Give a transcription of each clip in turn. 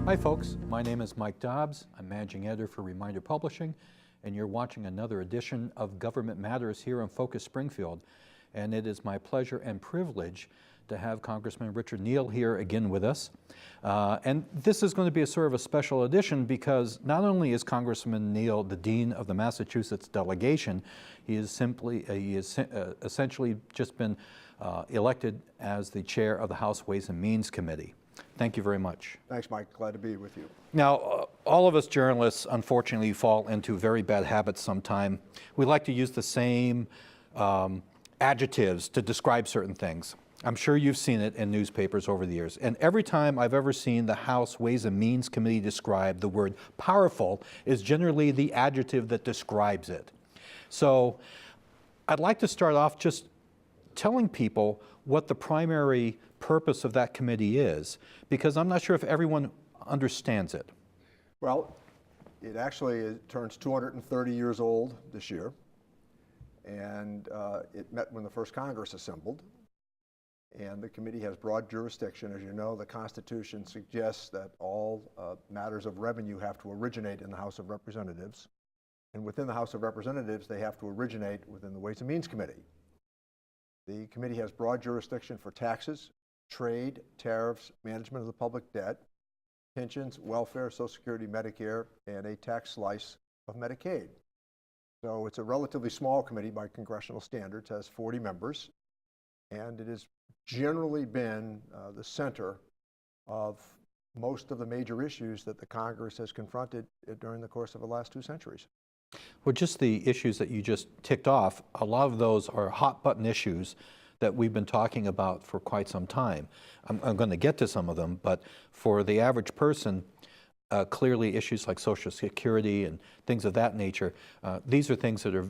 Hi folks, my name is Mike Dobbs. I'm Managing Editor for Reminder Publishing, and you're watching another edition of Government Matters here on Focus Springfield. And it is my pleasure and privilege to have Congressman Richard Neal here again with us. And this is going to be a sort of a special edition because not only is Congressman Neal the Dean of the Massachusetts delegation, he is essentially just been elected as the chair of the House Ways and Means Committee. Thank you very much. Thanks, Mike. Glad to be with you. Now, all of us journalists, unfortunately, fall into very bad habits sometime. We like to use the same adjectives to describe certain things. I'm sure you've seen it in newspapers over the years. And every time I've ever seen the House Ways and Means Committee described, the word powerful is generally the adjective that describes it. So I'd like to start off just telling people what the primary purpose of that committee is, because I'm not sure if everyone understands it. Well, it actually turns 230 years old this year, and it met when the first Congress assembled. And the committee has broad jurisdiction. As you know, the Constitution suggests that all matters of revenue have to originate in the House of Representatives. And within the House of Representatives, they have to originate within the Ways and Means Committee. The committee has broad jurisdiction for taxes, trade, tariffs, management of the public debt, pensions, welfare, Social Security, Medicare, and a tax slice of Medicaid. So it's a relatively small committee by congressional standards, has 40 members, and it has generally been the center of most of the major issues that the Congress has confronted during the course of the last 2 centuries. Well, just the issues that you just ticked off, a lot of those are hot button issues that we've been talking about for quite some time. I'm going to get to some of them, but for the average person, clearly issues like Social Security and things of that nature, these are things that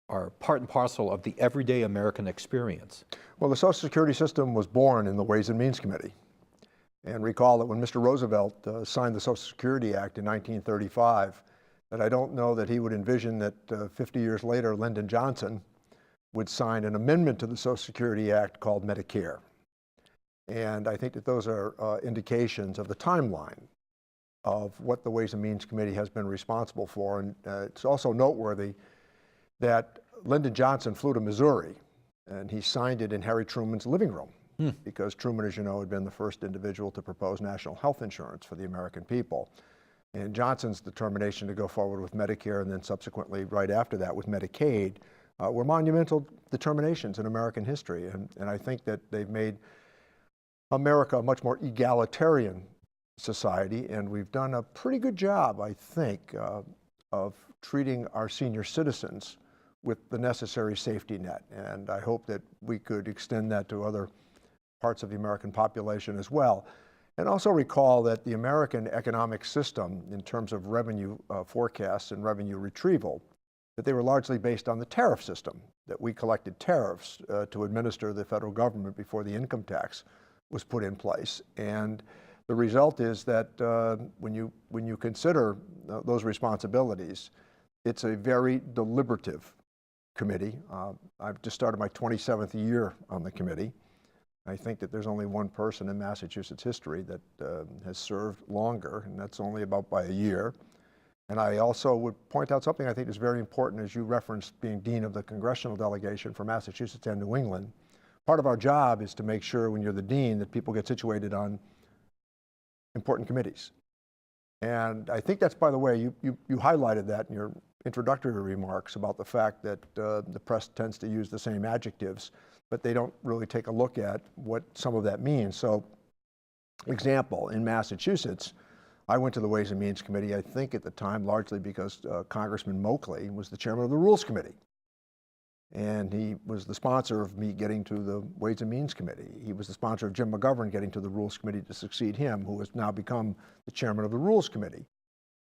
are part and parcel of the everyday American experience. Well, the Social Security system was born in the Ways and Means Committee. And recall that when Mr. Roosevelt signed the Social Security Act in 1935, that I don't know that he would envision that 50 years later, Lyndon Johnson would sign an amendment to the Social Security Act called Medicare. And I think that those are indications of the timeline of what the Ways and Means Committee has been responsible for. And it's also noteworthy that Lyndon Johnson flew to Missouri and he signed it in Harry Truman's living room because Truman, as you know, had been the first individual to propose national health insurance for the American people. And Johnson's determination to go forward with Medicare and then subsequently right after that with Medicaid were monumental determinations in American history. And I think that they've made America a much more egalitarian society, and we've done a pretty good job, I think, of treating our senior citizens with the necessary safety net. And I hope that we could extend that to other parts of the American population as well. And also recall that the American economic system, in terms of revenue forecasts and revenue retrieval, that they were largely based on the tariff system, that we collected tariffs to administer the federal government before the income tax was put in place. And the result is that when you consider those responsibilities, it's a very deliberative committee. I've just started my 27th year on the committee. I think that there's only one person in Massachusetts history that has served longer, and that's only about by a year. And I also would point out something I think is very important, as you referenced being dean of the Congressional delegation for Massachusetts and New England. Part of our job is to make sure when you're the dean that people get situated on important committees. And I think that's, by the way, you highlighted that in your introductory remarks about the fact that the press tends to use the same adjectives, but they don't really take a look at what some of that means. So, example, in Massachusetts, I went to the Ways and Means Committee, I think at the time, largely because Congressman Moakley was the chairman of the Rules Committee. And he was the sponsor of me getting to the Ways and Means Committee. He was the sponsor of Jim McGovern getting to the Rules Committee to succeed him, who has now become the chairman of the Rules Committee.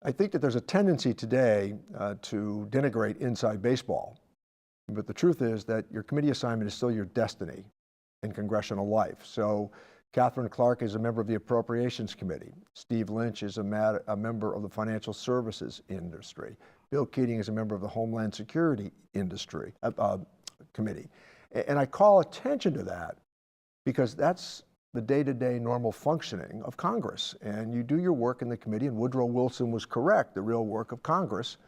I think that there's a tendency today to denigrate inside baseball. But the truth is that your committee assignment is still your destiny in congressional life. So Catherine Clark is a member of the Appropriations Committee. Steve Lynch is a member of the Financial Services industry. Bill Keating is a member of the Homeland Security industry committee. And I call attention to that because that's the day-to-day normal functioning of Congress. And you do your work in the committee, and Woodrow Wilson was correct. The real work of Congress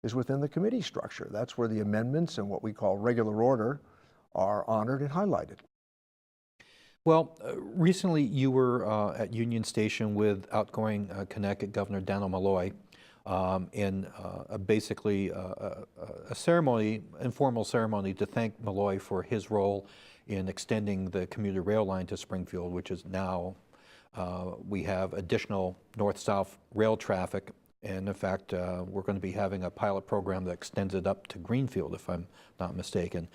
is within the committee structure. That's where the amendments and what we call regular order are honored and highlighted. Well, recently you were at Union Station with outgoing Connecticut Governor Daniel Malloy in basically a ceremony, informal ceremony to thank Malloy for his role in extending the commuter rail line to Springfield, which is now, we have additional north-south rail traffic. And in fact, we're going to be having a pilot program that extends it up to Greenfield, if I'm not mistaken.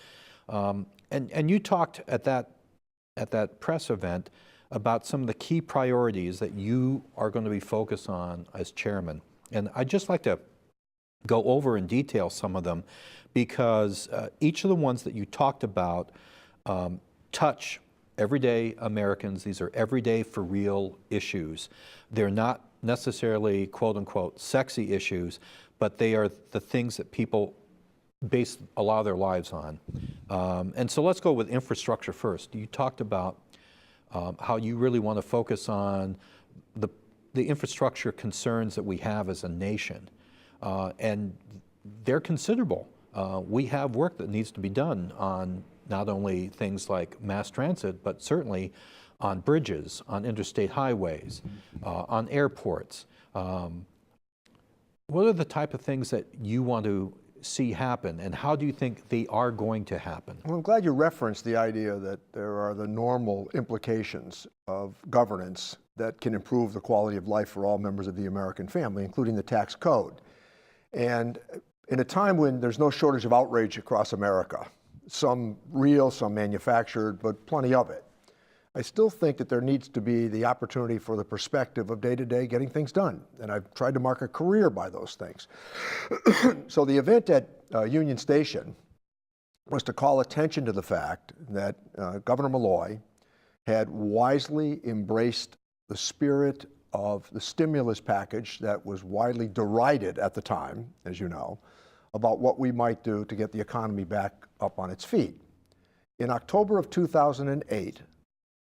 And you talked at that press event about some of the key priorities that you are going to be focused on as chairman. And I'd just like to go over in detail some of them, because each of the ones that you talked about touch everyday Americans. These are everyday for real issues. They're not necessarily quote unquote sexy issues, but they are the things that people base a lot of their lives on. And so let's go with infrastructure first. You talked about how you really want to focus on the infrastructure concerns that we have as a nation. And they're considerable. We have work that needs to be done on not only things like mass transit, but certainly on bridges, on interstate highways, on airports. What are the type of things that you want to see happen, and how do you think they are going to happen? Well, I'm glad you referenced the idea that there are the normal implications of governance that can improve the quality of life for all members of the American family, including the tax code. And in a time when there's no shortage of outrage across America, some real, some manufactured, but plenty of it, I still think that there needs to be the opportunity for the perspective of day-to-day getting things done. And I've tried to mark a career by those things. So the event at Union Station was to call attention to the fact that Governor Malloy had wisely embraced the spirit of the stimulus package that was widely derided at the time, as you know, about what we might do to get the economy back up on its feet. In October of 2008,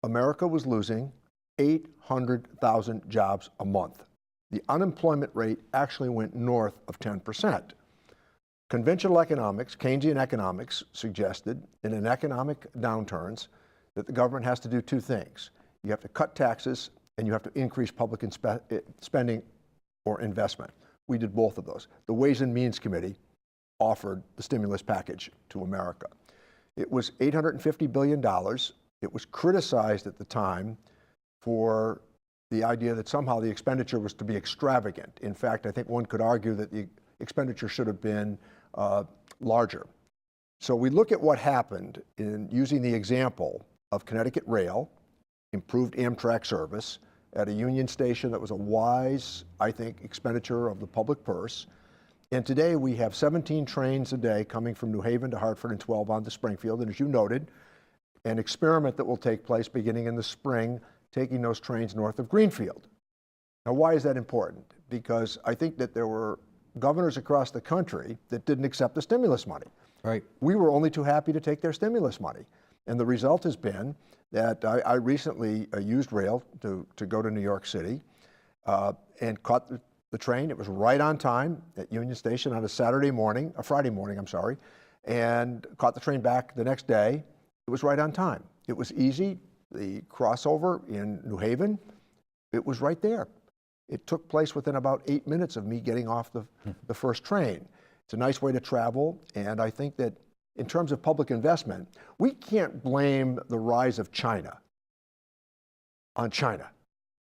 America was losing 800,000 jobs a month. The unemployment rate actually went north of 10%. Conventional economics, Keynesian economics, suggested in an economic downturns that the government has to do two things. You have to cut taxes and you have to increase public spending or investment. We did both of those. The Ways and Means Committee offered the stimulus package to America. It was $850 billion. It was criticized at the time for the idea that somehow the expenditure was to be extravagant. In fact, I think one could argue that the expenditure should have been larger. So we look at what happened in using the example of Connecticut Rail, improved Amtrak service at a Union Station that was a wise, I think, expenditure of the public purse. And today we have 17 trains a day coming from New Haven to Hartford and 12 on to Springfield. And as you noted, an experiment that will take place beginning in the spring, taking those trains north of Greenfield. Now, why is that important? Because I think that there were governors across the country that didn't accept the stimulus money. Right. We were only too happy to take their stimulus money. And the result has been that I recently used rail to go to New York City and caught the train. It was right on time at Union Station on a Friday morning, and caught the train back the next day. It was right on time. It was easy. The crossover in New Haven, it was right there. It took place within about 8 minutes of me getting off the first train. It's a nice way to travel, and I think that in terms of public investment, we can't blame the rise of China on China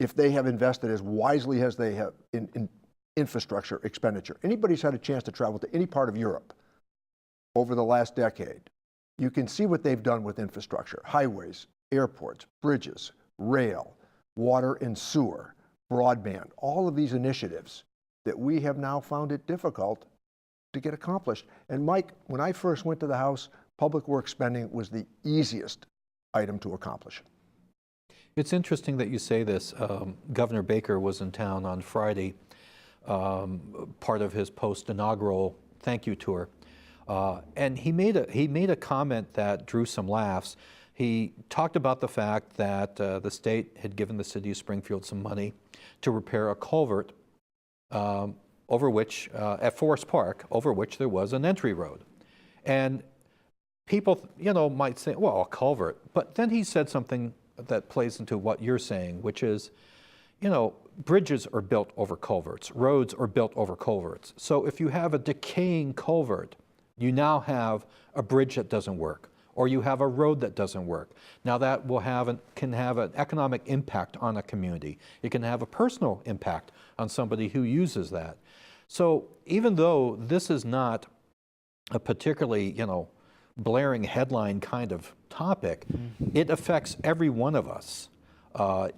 if they have invested as wisely as they have in infrastructure expenditure. Anybody's had a chance to travel to any part of Europe over the last decade, you can see what they've done with infrastructure: highways, airports, bridges, rail, water and sewer, broadband, all of these initiatives that we have now found it difficult to get accomplished. And Mike, when I first went to the House, public works spending was the easiest item to accomplish. It's interesting that you say this. Governor Baker was in town on Friday, part of his post-inaugural thank you tour. And he made a comment that drew some laughs. He talked about the fact that the state had given the city of Springfield some money to repair a culvert over which, at Forest Park, over which there was an entry road. And people, might say, well, a culvert. But then he said something that plays into what you're saying, which is, bridges are built over culverts, roads are built over culverts. So if you have a decaying culvert, you now have a bridge that doesn't work, or you have a road that doesn't work. Now that can have an economic impact on a community. It can have a personal impact on somebody who uses that. So even though this is not a particularly, blaring headline kind of topic, it affects every one of us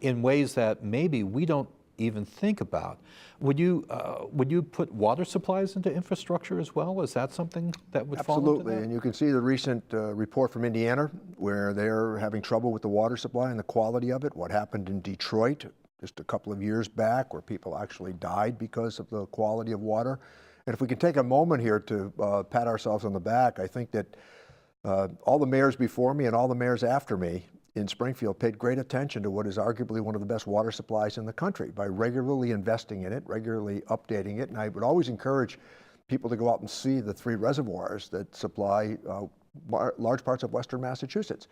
in ways that maybe we don't even think about. Would you put water supplies into infrastructure as well? Is that something that would fall into Absolutely, that? and you can see the recent report from Indiana where they're having trouble with the water supply and the quality of it. What happened in Detroit just a couple of years back where people actually died because of the quality of water. And if we can take a moment here to pat ourselves on the back, I think that all the mayors before me and all the mayors after me in Springfield paid great attention to what is arguably one of the best water supplies in the country by regularly investing in it, regularly updating it. And I would always encourage people to go out and see the 3 reservoirs that supply large parts of western Massachusetts.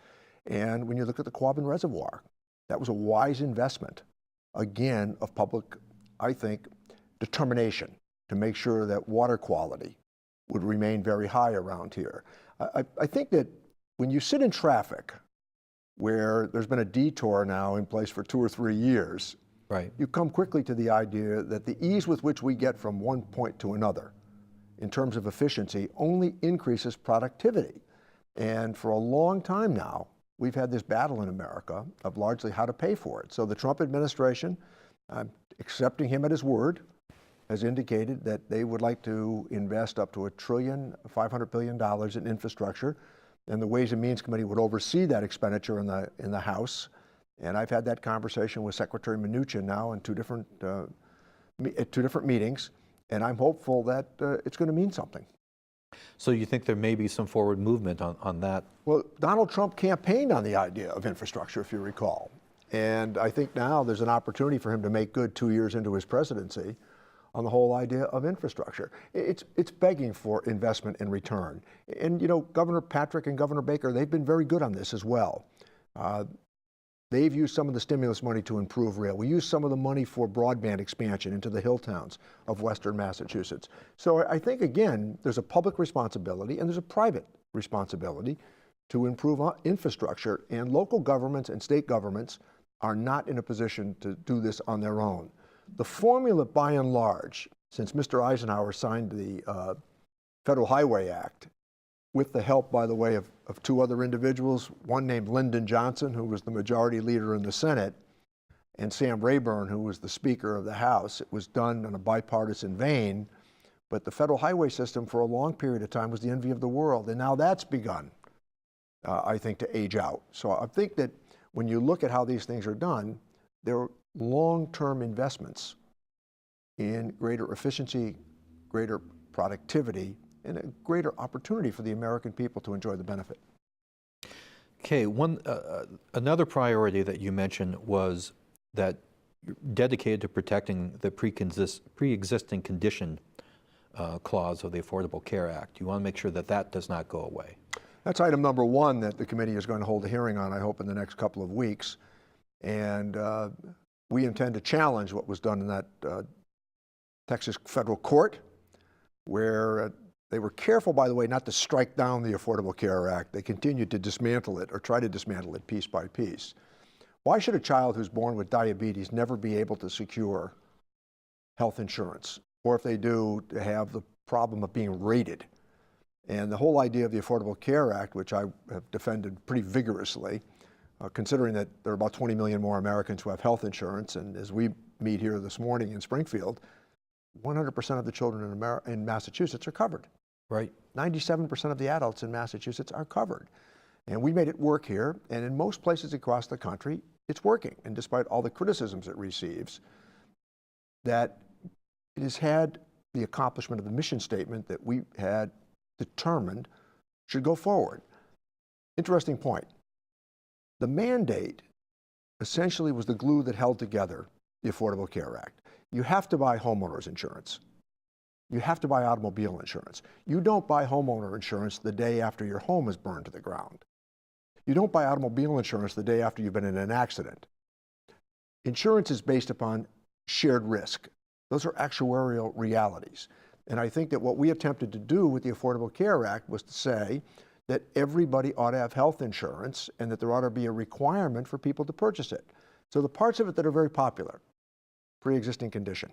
And when you look at the Quabbin Reservoir, that was a wise investment, again, of public, I think, determination to make sure that water quality would remain very high around here. I think that when you sit in traffic, where there's been a detour now in place for 2 or 3 years, right, you come quickly to the idea that the ease with which we get from one point to another in terms of efficiency only increases productivity. And for a long time now, we've had this battle in America of largely how to pay for it. So the Trump administration, I'm accepting him at his word, has indicated that they would like to invest up to $1.5 trillion in infrastructure. And the Ways and Means Committee would oversee that expenditure in the House. And I've had that conversation with Secretary Mnuchin now in two different meetings, and I'm hopeful that it's going to mean something. So you think there may be some forward movement on that? Well, Donald Trump campaigned on the idea of infrastructure, if you recall. And I think now there's an opportunity for him to make good 2 years into his presidency on the whole idea of infrastructure. It's begging for investment in return. And Governor Patrick and Governor Baker, they've been very good on this as well. They've used some of the stimulus money to improve rail. We used some of the money for broadband expansion into the hill towns of western Massachusetts. So I think, again, there's a public responsibility and there's a private responsibility to improve infrastructure, and local governments and state governments are not in a position to do this on their own. The formula, by and large, since Mr. Eisenhower signed the Federal Highway Act, with the help, by the way, of 2 other individuals, one named Lyndon Johnson, who was the majority leader in the Senate, and Sam Rayburn, who was the Speaker of the House. It was done in a bipartisan vein, but the federal highway system for a long period of time was the envy of the world, and now that's begun, I think, to age out. So I think that when you look at how these things are done, they're long-term investments in greater efficiency, greater productivity, and a greater opportunity for the American people to enjoy the benefit. Okay, another priority that you mentioned was that you're dedicated to protecting the pre-existing condition clause of the Affordable Care Act. You want to make sure that that does not go away. That's item number 1 that the committee is going to hold a hearing on, I hope, in the next couple of weeks. And we intend to challenge what was done in that Texas federal court, where they were careful, by the way, not to strike down the Affordable Care Act. They continued to dismantle it or try to dismantle it piece by piece. Why should a child who's born with diabetes never be able to secure health insurance? Or if they do, to have the problem of being rated? And the whole idea of the Affordable Care Act, which I have defended pretty vigorously, considering that there are about 20 million more Americans who have health insurance, and as we meet here this morning in Springfield, 100% of the children in Massachusetts are covered. Right. 97% of the adults in Massachusetts are covered. And we made it work here, and in most places across the country, it's working. And despite all the criticisms it receives, that it has had the accomplishment of the mission statement that we had determined should go forward. Interesting point. The mandate essentially was the glue that held together the Affordable Care Act. You have to buy homeowners insurance. You have to buy automobile insurance. You don't buy homeowner insurance the day after your home is burned to the ground. You don't buy automobile insurance the day after you've been in an accident. Insurance is based upon shared risk. Those are actuarial realities. And I think that what we attempted to do with the Affordable Care Act was to say that everybody ought to have health insurance and that there ought to be a requirement for people to purchase it. So the parts of it that are very popular, pre-existing condition.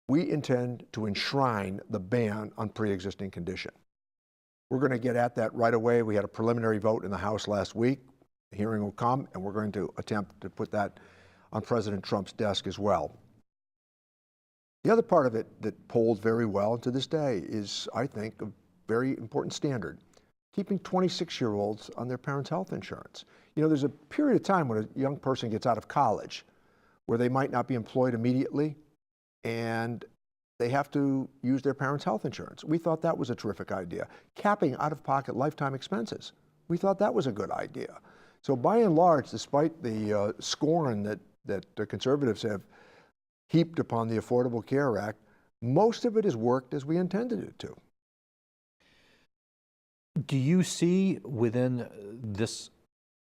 We intend to enshrine the ban on pre-existing condition. We're going to get at that right away. We had a preliminary vote in the House last week. The hearing will come, and we're going to attempt to put that on President Trump's desk as well. The other part of it that polled very well to this day is, I think, a very important standard, keeping 26-year-olds on their parents' health insurance. You know, there's a period of time when a young person gets out of college where they might not be employed immediately, and they have to use their parents' health insurance. We thought that was a terrific idea. Capping out-of-pocket lifetime expenses. We thought that was a good idea. So by and large, despite the scorn that the conservatives have heaped upon the Affordable Care Act, most of it has worked as we intended it to. Do you see within this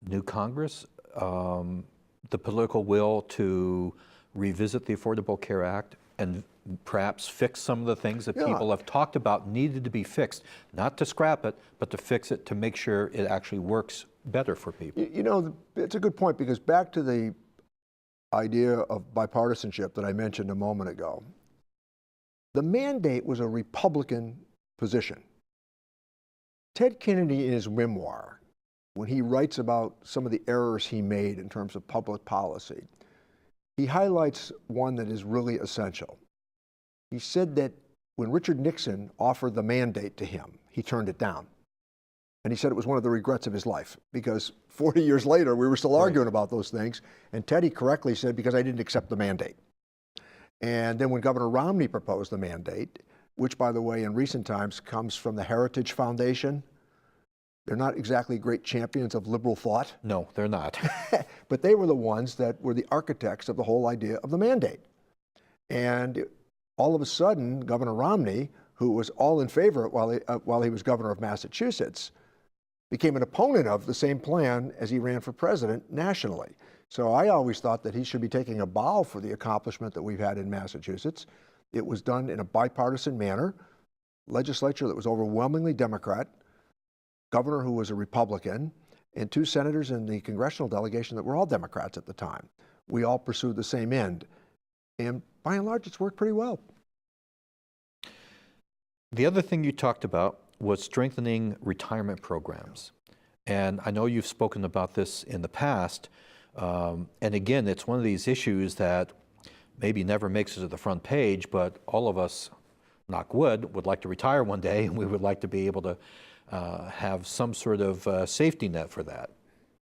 new Congress the political will to revisit the Affordable Care Act and perhaps fix some of the things that people have talked about needed to be fixed, not to scrap it, but to fix it to make sure it actually works better for people? You know, it's a good point, because back to the idea of bipartisanship that I mentioned a moment ago, the mandate was a Republican position. Ted Kennedy, in his memoir, when he writes about some of the errors he made in terms of public policy, he highlights one that is really essential. He said that when Richard Nixon offered the mandate to him, he turned it down. And he said it was one of the regrets of his life, because 40 years later, we were still arguing about those things. And Teddy correctly said, because I didn't accept the mandate. And then when Governor Romney proposed the mandate, which, by the way, in recent times comes from the Heritage Foundation, they're not exactly great champions of liberal thought. No, they're not. But they were the ones that were the architects of the whole idea of the mandate. And all of a sudden, Governor Romney, who was all in favor while he was governor of Massachusetts, became an opponent of the same plan as he ran for president nationally. So I always thought that he should be taking a bow for the accomplishment that we've had in Massachusetts. It was done in a bipartisan manner, legislature that was overwhelmingly Democrat, governor who was a Republican, and 2 senators in the congressional delegation that were all Democrats at the time. We all pursued the same end. And by and large, it's worked pretty well. The other thing you talked about was strengthening retirement programs. And I know you've spoken about this in the past. And again, it's one of these issues that maybe never makes it to the front page, but all of us, knock wood, would like to retire one day, and we would like to be able to have some sort of safety net for that.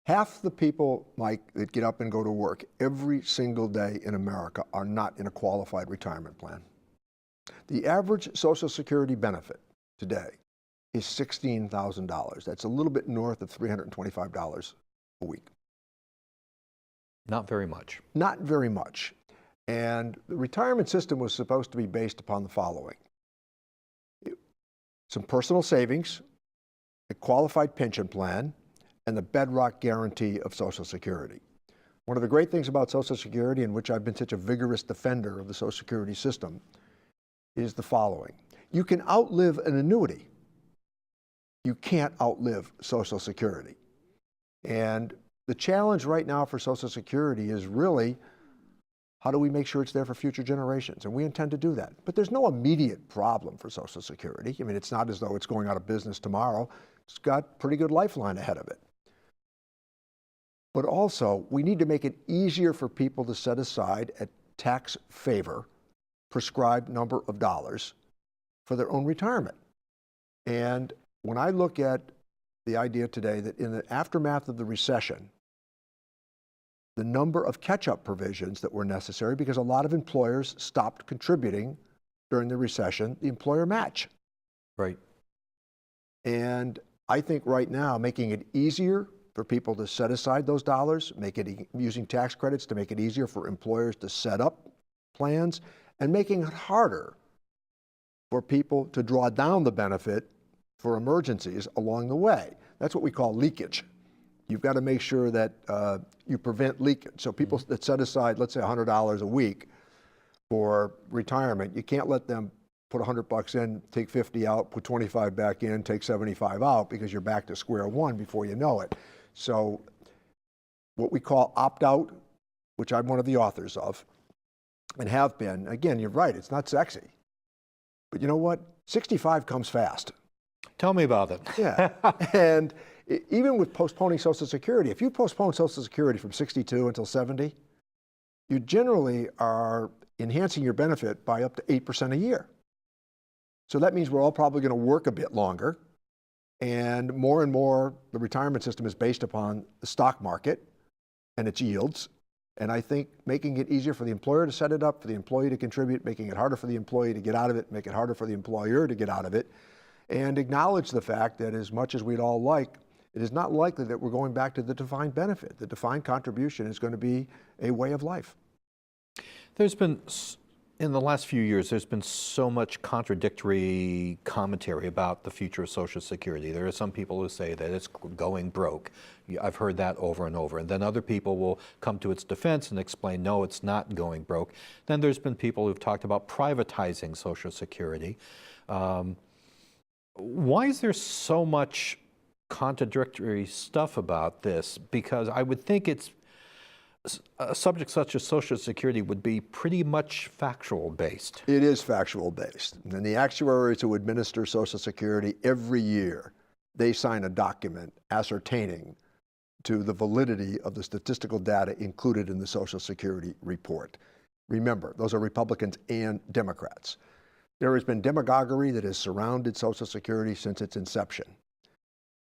Half the people, Mike, that get up and go to work every single day in America are not in a qualified retirement plan. The average Social Security benefit today is $16,000. That's a little bit north of $325 a week. Not very much. Not very much. And the retirement system was supposed to be based upon the following: some personal savings, a qualified pension plan, and the bedrock guarantee of Social Security. One of the great things about Social Security, in which I've been such a vigorous defender of the Social Security system, is the following. You can outlive an annuity. You can't outlive Social Security. And the challenge right now for Social Security is really, how do we make sure it's there for future generations? And we intend to do that. But there's no immediate problem for Social Security. I mean, it's not as though it's going out of business tomorrow. It's got a pretty good lifeline ahead of it. But also, we need to make it easier for people to set aside a tax favor, prescribed number of dollars for their own retirement. And when I look at the idea today that in the aftermath of the recession, the number of catch-up provisions that were necessary, because a lot of employers stopped contributing during the recession, the employer match. Right. And I think right now, making it easier for people to set aside those dollars, using tax credits to make it easier for employers to set up plans, and making it harder for people to draw down the benefit for emergencies along the way. That's what we call leakage. You've got to make sure that you prevent leakage. So people that set aside, let's say $100 a week for retirement, you can't let them put $100 in, take 50 out, put 25 back in, take 75 out, because you're back to square one before you know it. So what we call opt-out, which I'm one of the authors of, and have been, again, you're right, it's not sexy. But you know what? 65 comes fast. Tell me about it. Yeah, and even with postponing Social Security, if you postpone Social Security from 62 until 70, you generally are enhancing your benefit by up to 8% a year. So that means we're all probably going to work a bit longer, and more the retirement system is based upon the stock market and its yields. And I think making it easier for the employer to set it up, for the employee to contribute, making it harder for the employee to get out of it, make it harder for the employer to get out of it, and acknowledge the fact that as much as we'd all like, it is not likely that we're going back to the defined benefit. The defined contribution is going to be a way of life. There's been, in the last few years, there's been so much contradictory commentary about the future of Social Security. There are some people who say that it's going broke. I've heard that over and over. And then other people will come to its defense and explain, no, it's not going broke. Then there's been people who've talked about privatizing Social Security. Why is there so much contradictory stuff about this? Because I would think it's a subject such as Social Security would be pretty much factual based. It is factual based. And the actuaries who administer Social Security every year, they sign a document ascertaining to the validity of the statistical data included in the Social Security report. Remember, those are Republicans and Democrats. There has been demagoguery that has surrounded Social Security since its inception.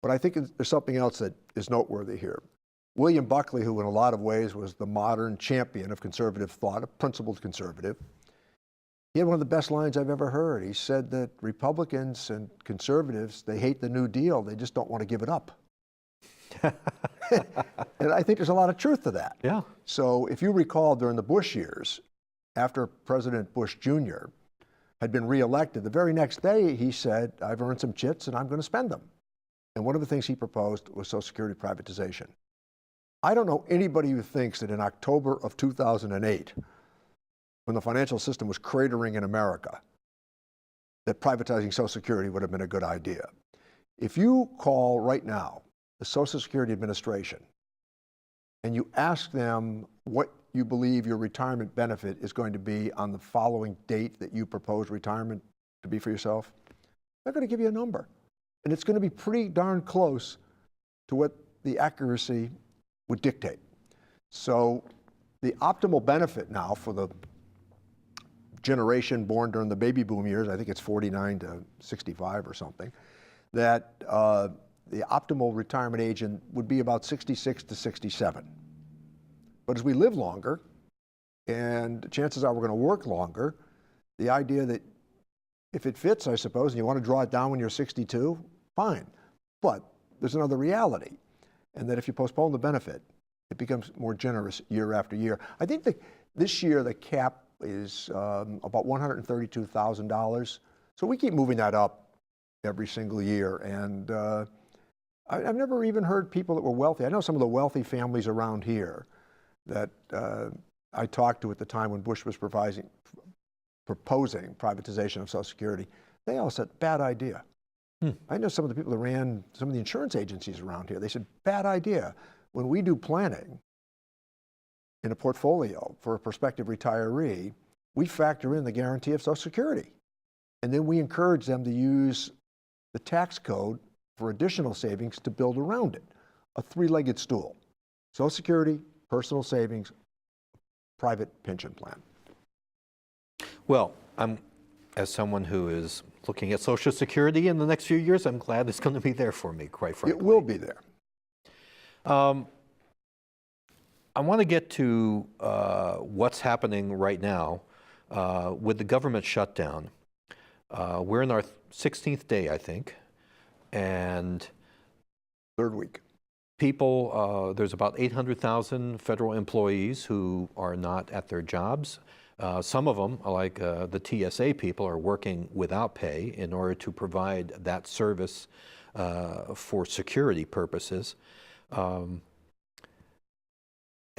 But I think there's something else that is noteworthy here. William Buckley, who in a lot of ways was the modern champion of conservative thought, a principled conservative, he had one of the best lines I've ever heard. He said that Republicans and conservatives, they hate the New Deal, they just don't want to give it up. And I think there's a lot of truth to that. Yeah. So if you recall during the Bush years, after President Bush Jr. had been reelected, the very next day he said, I've earned some chits and I'm going to spend them. And one of the things he proposed was Social Security privatization. I don't know anybody who thinks that in October of 2008, when the financial system was cratering in America, that privatizing Social Security would have been a good idea. If you call right now the Social Security Administration and you ask them what you believe your retirement benefit is going to be on the following date that you propose retirement to be for yourself, they're going to give you a number. And it's going to be pretty darn close to what the accuracy would dictate. So the optimal benefit now for the generation born during the baby boom years, I think it's 49 to 65 or something, that the optimal retirement age would be about 66 to 67. But as we live longer, and chances are we're going to work longer, the idea that if it fits, I suppose, and you want to draw it down when you're 62, fine. But there's another reality, and that if you postpone the benefit, it becomes more generous year after year. I think that this year the cap is about $132,000. So we keep moving that up every single year. And I've never even heard people that were wealthy. I know some of the wealthy families around here that I talked to at the time when Bush was proposing privatization of Social Security. They all said, bad idea. I know some of the people that ran some of the insurance agencies around here. They said, bad idea. When we do planning in a portfolio for a prospective retiree, we factor in the guarantee of Social Security. And then we encourage them to use the tax code for additional savings to build around it. A three-legged stool. Social Security, personal savings, private pension plan. Well, as someone who is looking at Social Security in the next few years, I'm glad it's going to be there for me, quite frankly. It will be there. I want to get to what's happening right now with the government shutdown. We're in our 16th day, I think, and third week. people, there's about 800,000 federal employees who are not at their jobs. Some of them, like the TSA people, are working without pay in order to provide that service for security purposes.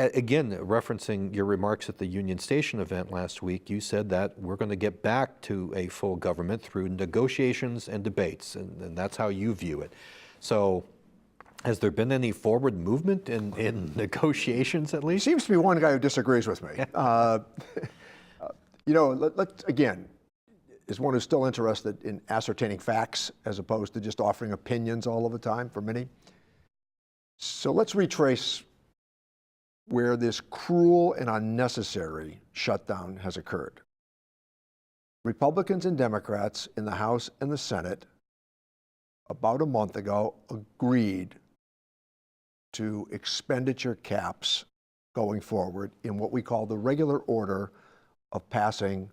Again, referencing your remarks at the Union Station event last week, you said that we're going to get back to a full government through negotiations and debates, and that's how you view it. So has there been any forward movement in negotiations, at least? Seems to be one guy who disagrees with me. You know, let's, again, is one who's still interested in ascertaining facts as opposed to just offering opinions all of the time for many. So let's retrace where this cruel and unnecessary shutdown has occurred. Republicans and Democrats in the House and the Senate about a month ago agreed to expenditure caps going forward in what we call the regular order of passing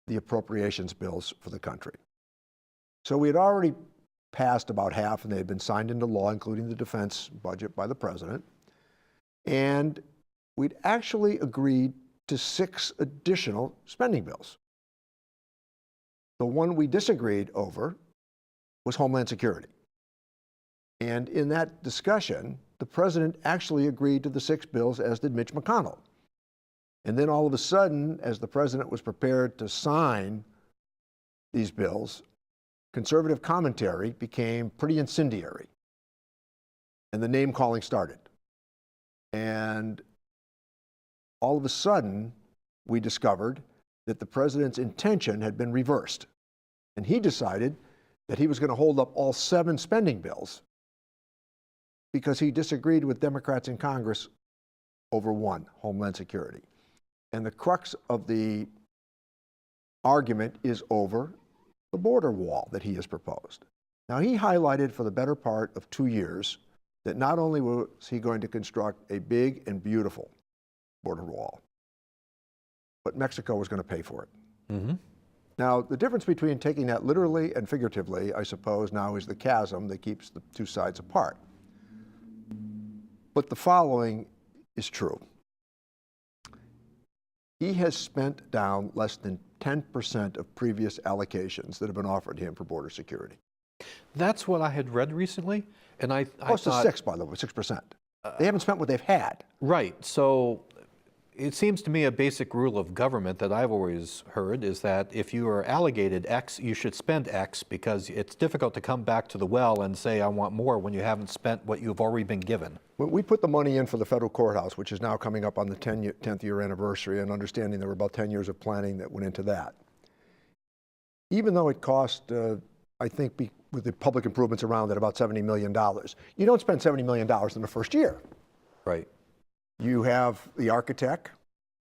the appropriations bills for the country. So we had already passed about half, and they had been signed into law, including the defense budget by the president. And we'd actually agreed to 6 additional spending bills. The one we disagreed over was Homeland Security. And in that discussion, the president actually agreed to the 6 bills, as did Mitch McConnell. And then all of a sudden, as the president was prepared to sign these bills, conservative commentary became pretty incendiary. And the name calling started. And all of a sudden, we discovered that the president's intention had been reversed. And he decided that he was going to hold up all 7 spending bills because he disagreed with Democrats in Congress over one, Homeland Security. And the crux of the argument is over the border wall that he has proposed. Now, he highlighted for the better part of 2 years that not only was he going to construct a big and beautiful border wall, but Mexico was going to pay for it. Mm-hmm. Now, the difference between taking that literally and figuratively, I suppose, now is the chasm that keeps the 2 sides apart. But the following is true. He has spent down less than 10% of previous allocations that have been offered him for border security. That's what I had read recently, and I Close to 6, by the way, 6%. They haven't spent what they've had. Right. So it seems to me a basic rule of government that I've always heard is that if you are allocated X, you should spend X, because it's difficult to come back to the well and say, I want more, when you haven't spent what you've already been given. When we put the money in for the federal courthouse, which is now coming up on the 10th year anniversary, and understanding there were about 10 years of planning that went into that, even though it cost, I think, with the public improvements around it, about $70 million, you don't spend $70 million in the first year. Right. You have the architect,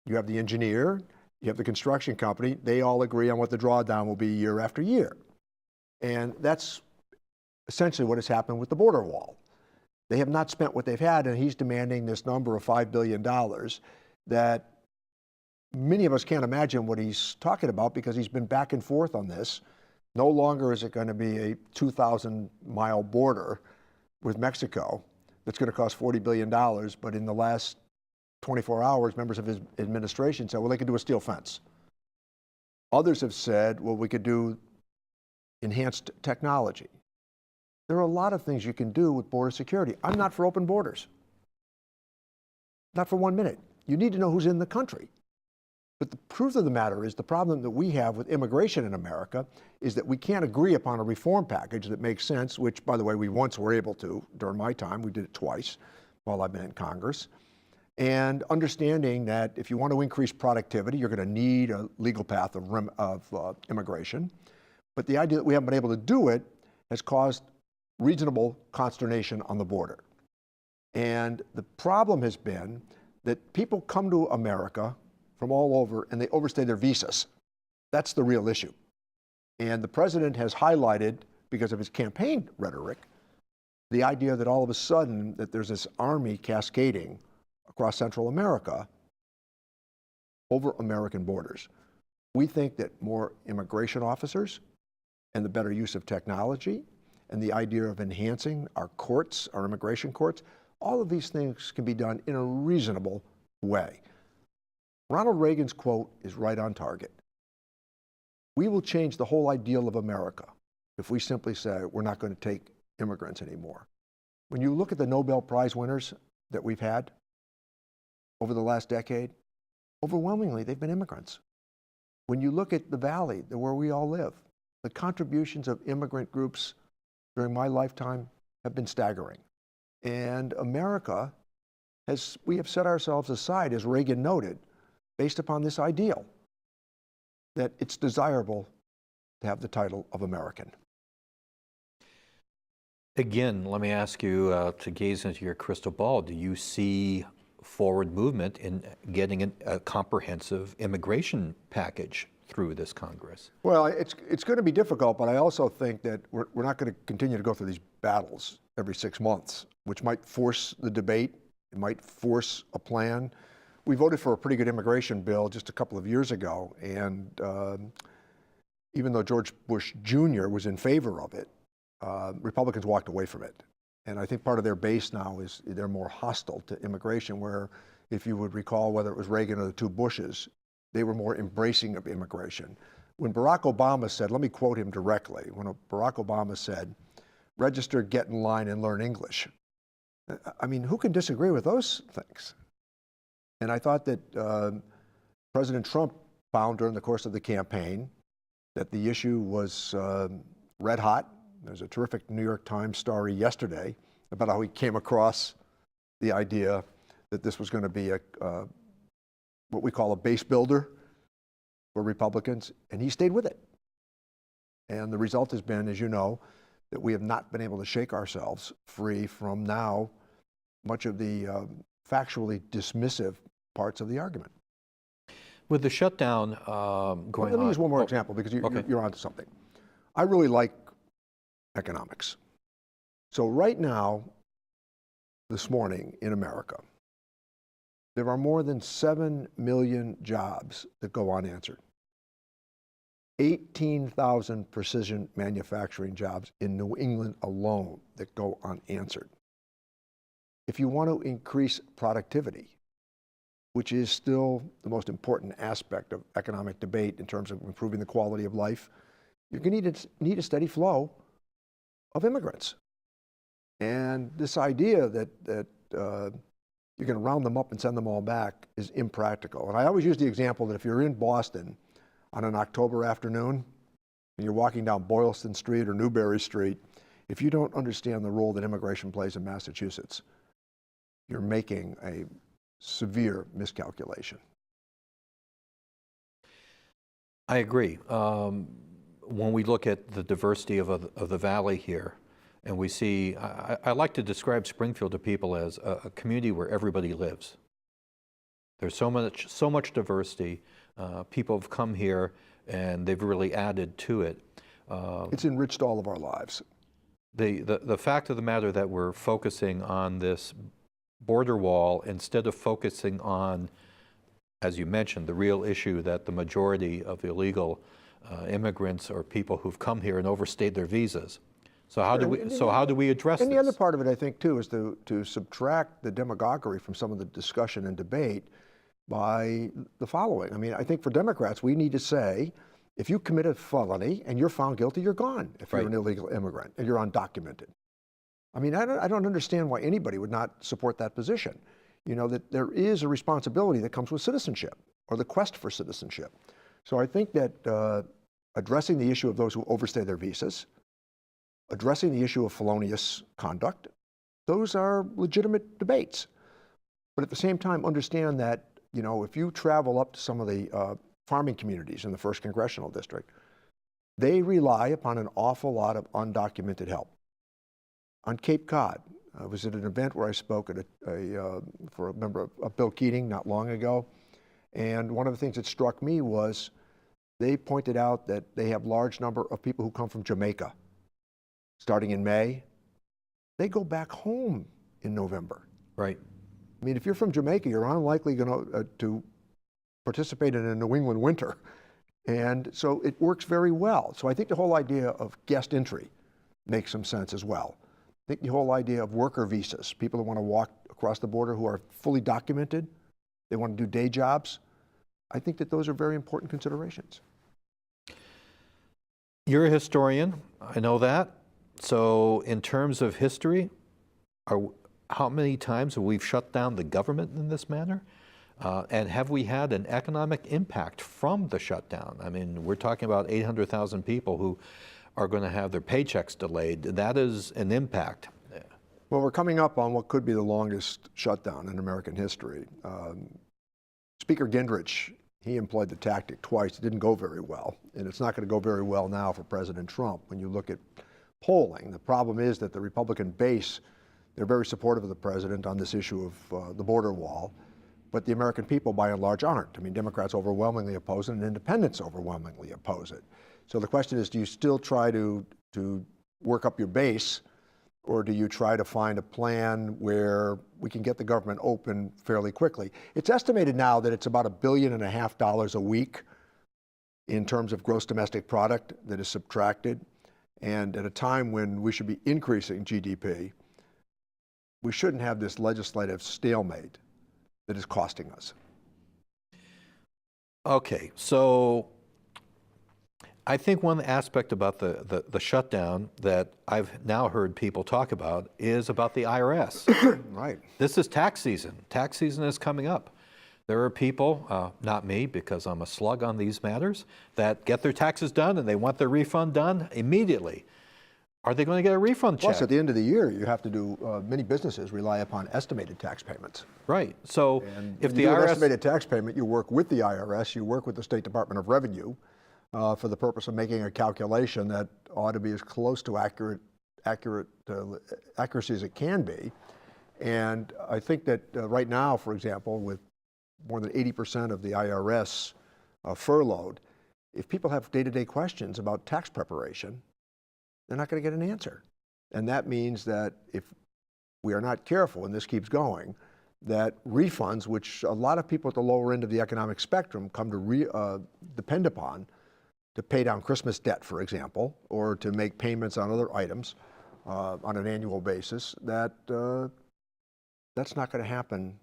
you have the engineer, you have the construction company. They all agree on what the drawdown will be year after year. And that's essentially what has happened with the border wall. They have not spent what they've had, and he's demanding this number of $5 billion that many of us can't imagine what he's talking about, because he's been back and forth on this. No longer is it going to be a 2,000-mile border with Mexico that's going to cost $40 billion, but in the last 24 hours, members of his administration said, well, they could do a steel fence. Others have said, well, we could do enhanced technology. There are a lot of things you can do with border security. I'm not for open borders. Not for 1 minute. You need to know who's in the country. But the truth of the matter is, the problem that we have with immigration in America is that we can't agree upon a reform package that makes sense, which, by the way, we once were able to during my time. We did it twice while I've been in Congress. And understanding that if you want to increase productivity, you're going to need a legal path of immigration. But the idea that we haven't been able to do it has caused reasonable consternation on the border. And the problem has been that people come to America from all over and they overstay their visas. That's the real issue. And the president has highlighted, because of his campaign rhetoric, the idea that all of a sudden that there's this army cascading across Central America over American borders. We think that more immigration officers and the better use of technology and the idea of enhancing our courts, our immigration courts, all of these things can be done in a reasonable way. Ronald Reagan's quote is right on target. We will change the whole ideal of America if we simply say we're not going to take immigrants anymore. When you look at the Nobel Prize winners that we've had over the last decade, overwhelmingly they've been immigrants. When you look at the Valley, where we all live, the contributions of immigrant groups during my lifetime have been staggering. And America we have set ourselves aside, as Reagan noted, based upon this ideal that it's desirable to have the title of American. Again, let me ask you to gaze into your crystal ball. Do you see forward movement in getting a comprehensive immigration package through this Congress? Well, it's going to be difficult, but I also think that we're not going to continue to go through these battles every 6 months, which might force the debate. It might force a plan. We voted for a pretty good immigration bill just a couple of years ago, and even though George Bush Jr. was in favor of it, Republicans walked away from it. And I think part of their base now is they're more hostile to immigration, where if you would recall, whether it was Reagan or the two Bushes, they were more embracing of immigration. When Barack Obama said, let me quote him directly, when Barack Obama said, register, get in line, and learn English. I mean, who can disagree with those things? And I thought that President Trump found during the course of the campaign that the issue was red hot. There's a terrific New York Times story yesterday about how he came across the idea that this was going to be what we call a base builder for Republicans, and he stayed with it. And the result has been, as you know, that we have not been able to shake ourselves free from now much of the factually dismissive parts of the argument. With the shutdown going on. Let me use one more example, because you're onto something. I really like economics. So right now, this morning in America, there are more than 7 million jobs that go unanswered. 18,000 precision manufacturing jobs in New England alone that go unanswered. If you want to increase productivity, which is still the most important aspect of economic debate in terms of improving the quality of life, you're going to need a steady flow of immigrants. And this idea that you're going to round them up and send them all back is impractical. And I always use the example that if you're in Boston on an October afternoon and you're walking down Boylston Street or Newbury Street, if you don't understand the role that immigration plays in Massachusetts, you're making a severe miscalculation. I agree. When we look at the diversity of the Valley here, and we see, I like to describe Springfield to people as a community where everybody lives. There's so much diversity. People have come here and they've really added to it. It's enriched all of our lives. The fact of the matter that we're focusing on this border wall instead of focusing on, as you mentioned, the real issue that the majority of illegal immigrants are people who've come here and overstayed their visas. So how do we address this? And the other part of it, I think, too, is to subtract the demagoguery from some of the discussion and debate by the following. I mean, I think for Democrats, we need to say, if you commit a felony and you're found guilty, you're gone if you're an illegal immigrant and you're undocumented. I mean, I don't understand why anybody would not support that position. You know, that there is a responsibility that comes with citizenship or the quest for citizenship. So I think that addressing the issue of those who overstay their visas, addressing the issue of felonious conduct, those are legitimate debates. But at the same time, understand that, you know, if you travel up to some of the farming communities in the 1st Congressional District, they rely upon an awful lot of undocumented help. On Cape Cod, I was at an event where I spoke at for a member of Bill Keating not long ago, and one of the things that struck me was they pointed out that they have large number of people who come from Jamaica. Starting in May, they go back home in November. Right. I mean, if you're from Jamaica, you're unlikely going to participate in a New England winter. And so it works very well. So I think the whole idea of guest entry, makes some sense as well. I think the whole idea of worker visas, people that want to walk across the border who are fully documented, they want to do day jobs, I think that those are very important considerations. You're a historian, I know that. So in terms of history, how many times have we shut down the government in this manner? And have we had an economic impact from the shutdown? I mean, we're talking about 800,000 people who are going to have their paychecks delayed. That is an impact. Well, we're coming up on what could be the longest shutdown in American history. Speaker Gingrich, he employed the tactic twice. It didn't go very well, and it's not going to go very well now for President Trump. When you look at polling, the problem is that the Republican base, they're very supportive of the president on this issue of the border wall, but the American people, by and large, aren't. I mean, Democrats overwhelmingly oppose it, and independents overwhelmingly oppose it. So the question is, do you still try to work up your base, or do you try to find a plan where we can get the government open fairly quickly? It's estimated now that it's about $1.5 billion a week in terms of gross domestic product that is subtracted. And at a time when we should be increasing GDP, we shouldn't have this legislative stalemate that is costing us. Okay, so I think one aspect about the shutdown that I've now heard people talk about is about the IRS. Right. This is tax season. Tax season is coming up. There are people, not me because I'm a slug on these matters, that get their taxes done and they want their refund done immediately. Are they going to get a refund check? Plus, at the end of the year, you have to do, many businesses rely upon estimated tax payments. Right. So And if when the you do an IRS... estimated tax payment, you work with the IRS, you work with the State Department of Revenue for the purpose of making a calculation that ought to be as close to accuracy as it can be. And I think that right now, for example, with more than 80% of the IRS furloughed, if people have day-to-day questions about tax preparation, they're not going to get an answer. And that means that if we are not careful, and this keeps going, that refunds, which a lot of people at the lower end of the economic spectrum come to depend upon to pay down Christmas debt, for example, or to make payments on other items on an annual basis, that that's not going to happen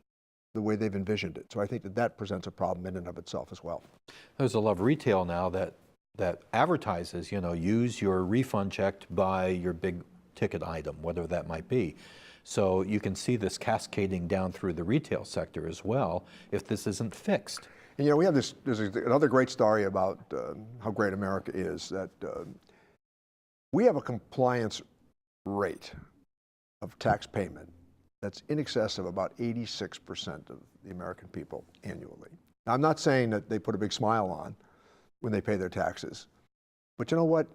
the way they've envisioned it. So I think that that presents a problem in and of itself as well. There's a lot of retail now that advertises, you know, use your refund check to buy your big ticket item, whatever that might be. So you can see this cascading down through the retail sector as well if this isn't fixed. And, you know, we have this, there's another great story about how great America is, that we have a compliance rate of tax payment that's in excess of about 86% of the American people annually. Now, I'm not saying that they put a big smile on when they pay their taxes, but you know what?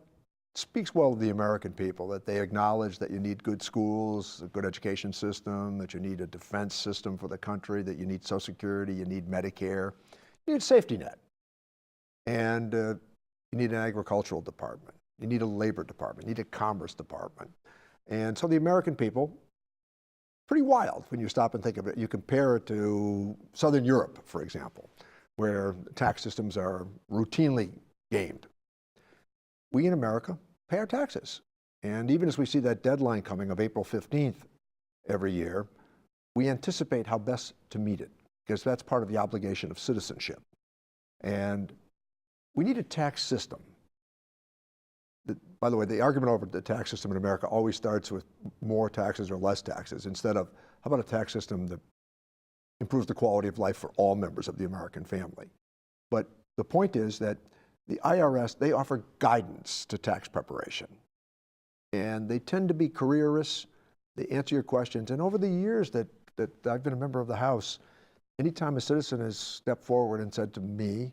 It speaks well of the American people that they acknowledge that you need good schools, a good education system, that you need a defense system for the country, that you need Social Security, you need Medicare, you need a safety net, and you need an agricultural department, you need a labor department, you need a commerce department. And so the American people, pretty wild when you stop and think of it. You compare it to Southern Europe, for example, where tax systems are routinely gamed. We in America pay our taxes. And even as we see that deadline coming of April 15th every year, we anticipate how best to meet it, because that's part of the obligation of citizenship. And we need a tax system. By the way, the argument over the tax system in America always starts with more taxes or less taxes, instead of, how about a tax system that improves the quality of life for all members of the American family? But the point is that the IRS, they offer guidance to tax preparation. And they tend to be careerists. They answer your questions. And over the years that I've been a member of the House, anytime a citizen has stepped forward and said to me,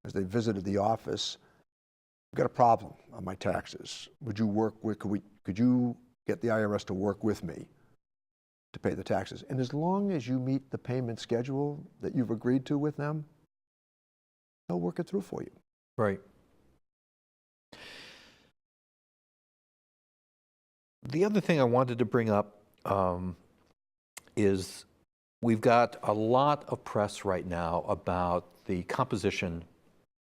as they visited the office, I've got a problem on my taxes. Would you work with, could you get the IRS to work with me to pay the taxes? And as long as you meet the payment schedule that you've agreed to with them, they'll work it through for you. Right. The other thing I wanted to bring up is we've got a lot of press right now about the composition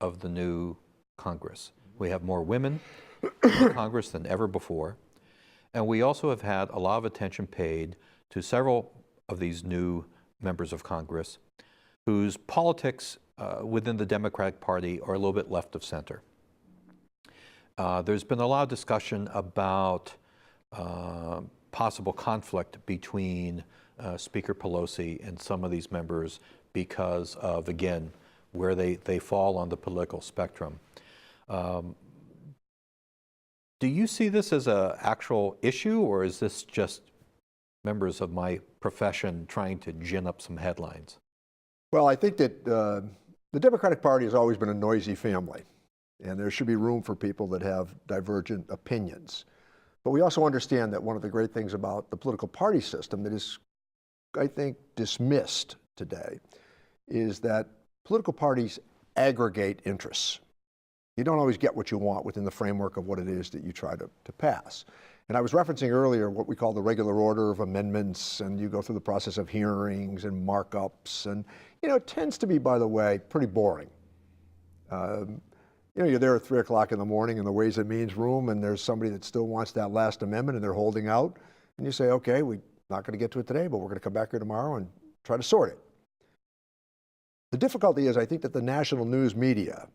of the new Congress. We have more women in Congress than ever before. And we also have had a lot of attention paid to several of these new members of Congress whose politics within the Democratic Party are a little bit left of center. There's been a lot of discussion about possible conflict between Speaker Pelosi and some of these members because of, again, where they fall on the political spectrum. Do you see this as an actual issue, or is this just members of my profession trying to gin up some headlines? Well, I think that the Democratic Party has always been a noisy family, and there should be room for people that have divergent opinions. But we also understand that one of the great things about the political party system that is, I think, dismissed today is that political parties aggregate interests. You don't always get what you want within the framework of what it is that you try to pass. And I was referencing earlier what we call the regular order of amendments, and you go through the process of hearings and markups, and it tends to be, by the way, pretty boring. You're there at 3 o'clock in the morning in the Ways and Means room, and there's somebody that still wants that last amendment, and they're holding out, and you say, okay, we're not going to get to it today, but we're going to come back here tomorrow and try to sort it. The difficulty is, I think that the national news media,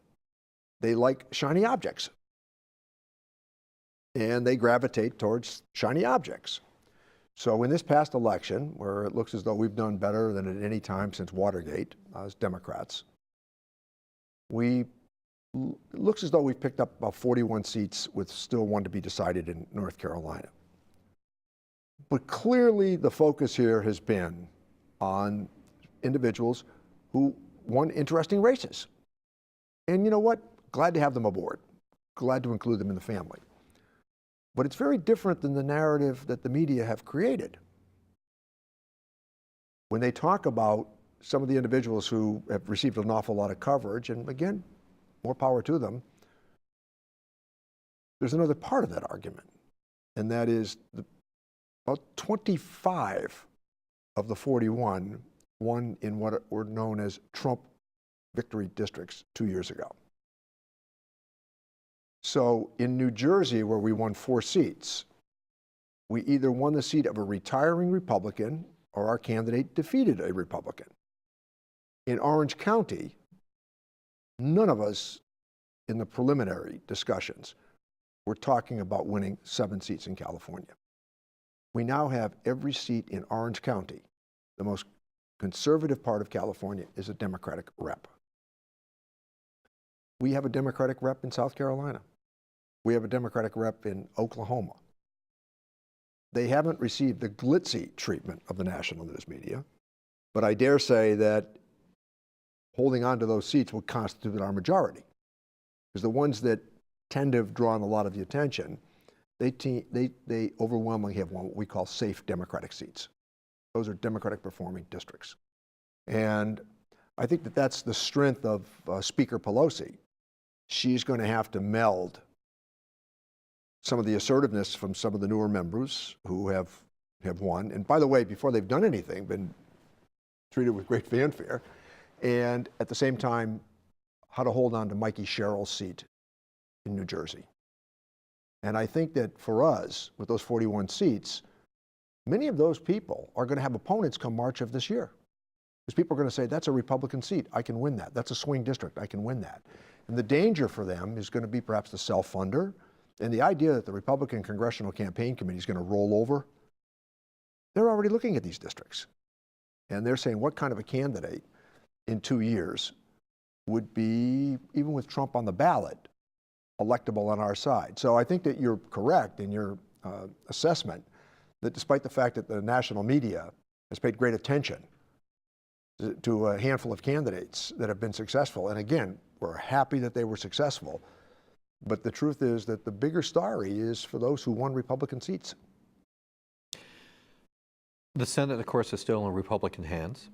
they like shiny objects, and they gravitate towards shiny objects. So in this past election, where it looks as though we've done better than at any time since Watergate as Democrats, it looks as though we've picked up about 41 seats with still one to be decided in North Carolina. But clearly the focus here has been on individuals who won interesting races. And you know what? Glad to have them aboard. Glad to include them in the family. But it's very different than the narrative that the media have created. When they talk about some of the individuals who have received an awful lot of coverage, and again, more power to them, there's another part of that argument, and that is about 25 of the 41 won in what were known as Trump victory districts 2 years ago. So in New Jersey, where we won 4 seats, we either won the seat of a retiring Republican or our candidate defeated a Republican. In Orange County, none of us in the preliminary discussions were talking about winning 7 seats in California. We now have every seat in Orange County. The most conservative part of California is a Democratic rep. We have a Democratic rep in South Carolina. We have a Democratic rep in Oklahoma. They haven't received the glitzy treatment of the national news media, but I dare say that holding on to those seats will constitute our majority. Because the ones that tend to have drawn a lot of the attention, they overwhelmingly have what we call safe Democratic seats. Those are Democratic performing districts. And I think that that's the strength of Speaker Pelosi. She's going to have to meld some of the assertiveness from some of the newer members who have won. And by the way, before they've done anything, been treated with great fanfare. And at the same time, how to hold on to Mikey Sherrill's seat in New Jersey. And I think that for us, with those 41 seats, many of those people are going to have opponents come March of this year. Because people are going to say, that's a Republican seat, I can win that. That's a swing district, I can win that. And the danger for them is going to be perhaps the self-funder, and the idea that the Republican Congressional Campaign Committee is going to roll over. They're already looking at these districts. And they're saying, what kind of a candidate in 2 years would be, even with Trump on the ballot, electable on our side? So I think that you're correct in your assessment that despite the fact that the national media has paid great attention to a handful of candidates that have been successful, and again, we're happy that they were successful, but the truth is that the bigger story is for those who won Republican seats. The Senate, of course, is still in Republican hands.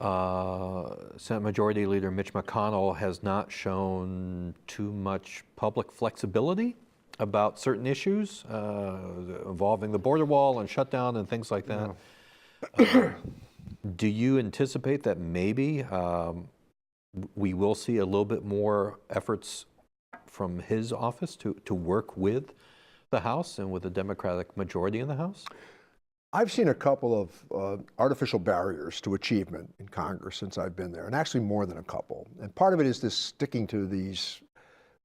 Senate Majority Leader Mitch McConnell has not shown too much public flexibility about certain issues involving the border wall and shutdown and things like that. No. Do you anticipate that maybe we will see a little bit more efforts from his office to work with the House and with a Democratic majority in the House? I've seen a couple of artificial barriers to achievement in Congress since I've been there, and actually more than a couple. And part of it is this sticking to these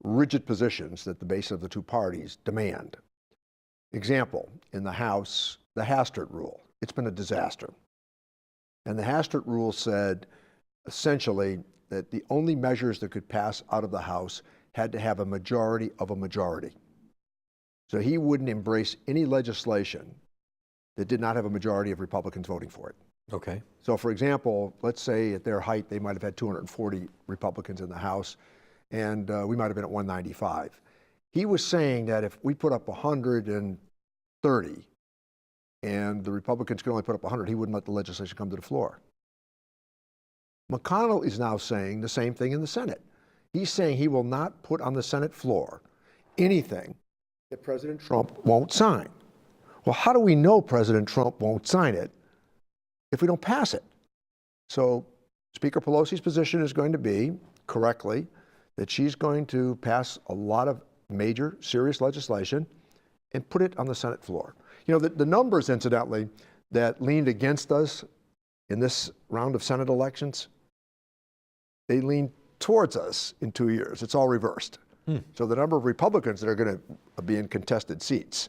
rigid positions that the base of the two parties demand. Example, in the House, the Hastert rule. It's been a disaster. And the Hastert rule said, essentially, that the only measures that could pass out of the House had to have a majority of a majority. So he wouldn't embrace any legislation that did not have a majority of Republicans voting for it. Okay. So for example, let's say at their height, they might have had 240 Republicans in the House, and we might have been at 195. He was saying that if we put up 130 and the Republicans could only put up 100, he wouldn't let the legislation come to the floor. McConnell is now saying the same thing in the Senate. He's saying he will not put on the Senate floor anything that President Trump won't sign. Well, how do we know President Trump won't sign it if we don't pass it? So Speaker Pelosi's position is going to be, correctly, that she's going to pass a lot of major, serious legislation and put it on the Senate floor. You know, the numbers, incidentally, that leaned against us in this round of Senate elections, they leaned towards us in 2 years. It's all reversed. So the number of Republicans that are going to be in contested seats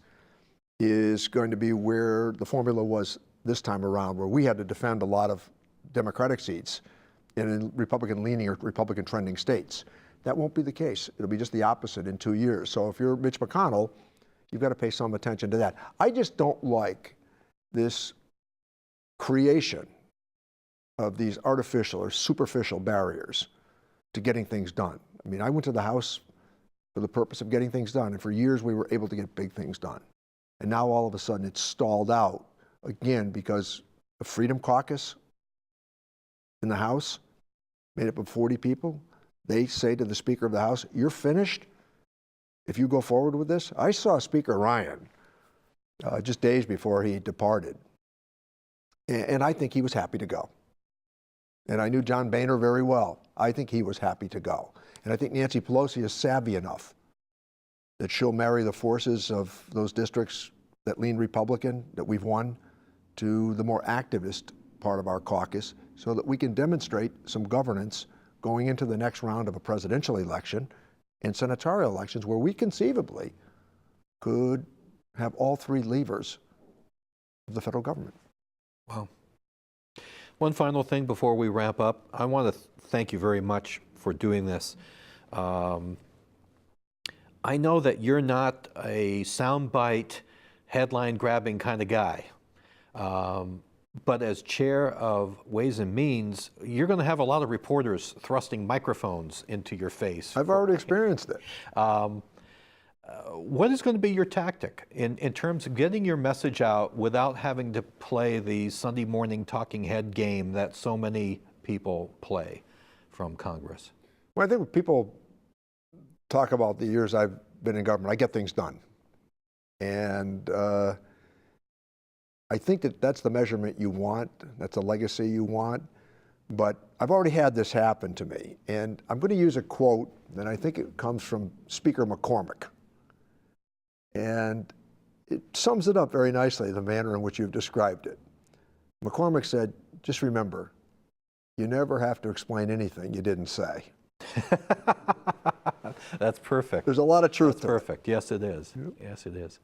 is going to be where the formula was this time around, where we had to defend a lot of Democratic seats in Republican-leaning or Republican-trending states. That won't be the case. It'll be just the opposite in 2 years. So if you're Mitch McConnell, you've got to pay some attention to that. I just don't like this creation of these artificial or superficial barriers to getting things done. I mean, I went to the House for the purpose of getting things done, and for years we were able to get big things done. And now all of a sudden it's stalled out, again, because the Freedom Caucus in the House, made up of 40 people, they say to the Speaker of the House, "You're finished if you go forward with this." I saw Speaker Ryan just days before he departed, and I think he was happy to go. And I knew John Boehner very well. I think he was happy to go. And I think Nancy Pelosi is savvy enough that she'll marry the forces of those districts that lean Republican, that we've won, to the more activist part of our caucus, so that we can demonstrate some governance going into the next round of a presidential election and senatorial elections, where we conceivably could have all three levers of the federal government. Wow. One final thing before we wrap up. I want to thank you very much for doing this. I know that you're not a soundbite, headline-grabbing kind of guy. But as chair of Ways and Means, you're going to have a lot of reporters thrusting microphones into your face. I've already experienced it. What is going to be your tactic in terms of getting your message out without having to play the Sunday morning talking head game that so many people play from Congress? Well, I think when people talk about the years I've been in government, I get things done. And I think that that's the measurement you want, that's the legacy you want, but I've already had this happen to me. And I'm going to use a quote, and I think it comes from Speaker McCormick. And it sums it up very nicely, the manner in which you've described it. McCormick said, "Just remember, you never have to explain anything you didn't say." That's perfect. There's a lot of truth to it. Perfect. Yes, it is. Yep. Yes, it is.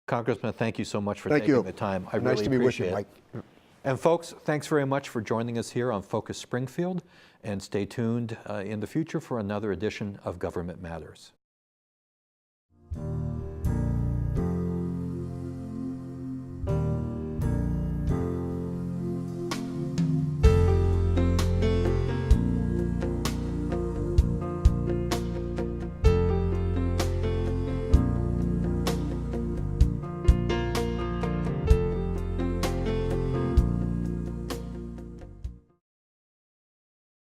Congressman, thank you so much for Thank taking you. the time. I Nice really to be with you, appreciate Mike. it. And folks, thanks very much for joining us here on Focus Springfield, and stay tuned in the future for another edition of Government Matters.